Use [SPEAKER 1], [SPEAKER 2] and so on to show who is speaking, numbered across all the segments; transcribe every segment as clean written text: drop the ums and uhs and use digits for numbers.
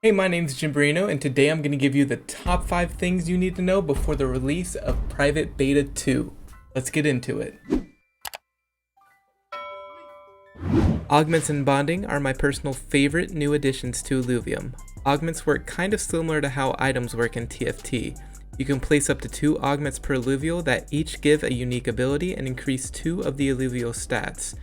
[SPEAKER 1] Hey, my name's Jim Barino, and today I'm going to give you the top 5 things you need to know before the release of Private Beta 2. Let's get into it. Augments and Bonding are my personal favorite new additions to Illuvium. Augments work kind of similar to how items work in TFT. You can place up to 2 augments per alluvial that each give a unique ability and increase 2 of the alluvial stats.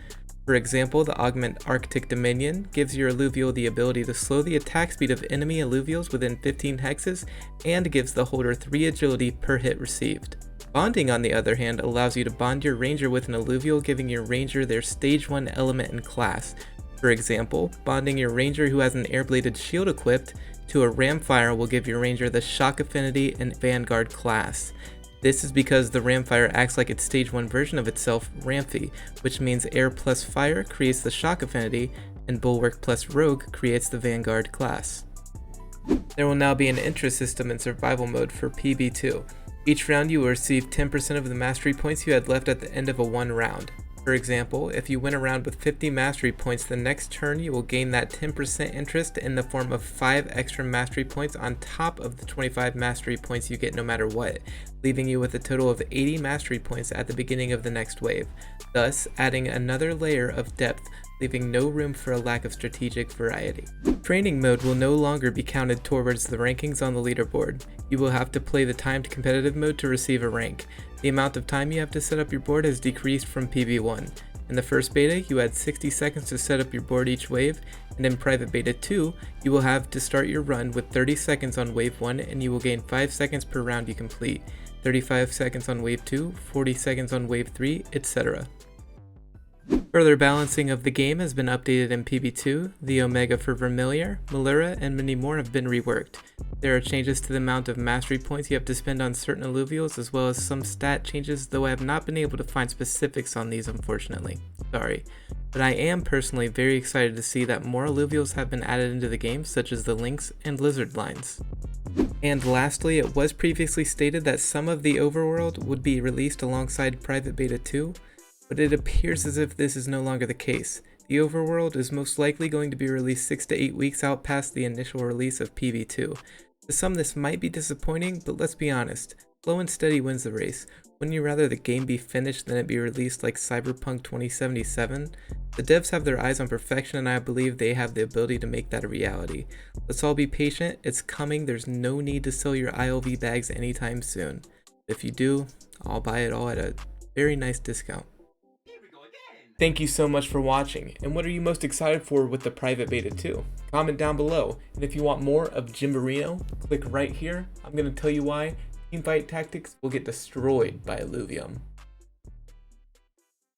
[SPEAKER 1] For example, the augment Arctic Dominion gives your alluvial the ability to slow the attack speed of enemy alluvials within 15 hexes and gives the holder 3 agility per hit received. Bonding, on the other hand, allows you to bond your ranger with an alluvial, giving your ranger their stage 1 element and class. For example, bonding your ranger who has an air-bladed shield equipped to a ramfire will give your ranger the shock affinity and vanguard class. This is because the Ramfire acts like its stage 1 version of itself, Ramfy, which means Air plus Fire creates the Shock Affinity, and Bulwark plus Rogue creates the Vanguard class. There will now be an interest system in survival mode for PB2. Each round you will receive 10% of the mastery points you had left at the end of a one round. For example, if you win a round with 50 mastery points, the next turn you will gain that 10% interest in the form of 5 extra mastery points on top of the 25 mastery points you get no matter what, leaving you with a total of 80 mastery points at the beginning of the next wave, thus adding another layer of depth, leaving no room for a lack of strategic variety. Training mode will no longer be counted towards the rankings on the leaderboard. You will have to play the timed competitive mode to receive a rank. The amount of time you have to set up your board has decreased from PB1. In the first beta, you had 60 seconds to set up your board each wave, and in Private Beta 2, you will have to start your run with 30 seconds on wave 1 and you will gain 5 seconds per round you complete, 35 seconds on wave 2, 40 seconds on wave 3, etc. Further balancing of the game has been updated in PB2, the Omega for Vermilion, Malura, and many more have been reworked. There are changes to the amount of mastery points you have to spend on certain alluvials, as well as some stat changes, though I have not been able to find specifics on these unfortunately. Sorry. But I am personally very excited to see that more alluvials have been added into the game, such as the Lynx and Lizard lines. And lastly, it was previously stated that some of the Overworld would be released alongside Private Beta 2, but it appears as if this is no longer the case. The Overworld is most likely going to be released 6 to 8 weeks out past the initial release of PB2. To some this might be disappointing, but let's be honest, slow and steady wins the race. Wouldn't you rather the game be finished than it be released like Cyberpunk 2077? The devs have their eyes on perfection and I believe they have the ability to make that a reality. Let's all be patient, it's coming, there's no need to sell your ILV bags anytime soon. If you do, I'll buy it all at a very nice discount. Thank you so much for watching, and what are you most excited for with the Private Beta 2? Comment down below, and if you want more of Jim Barino, click right here. I'm going to tell you why teamfight tactics will get destroyed by Illuvium.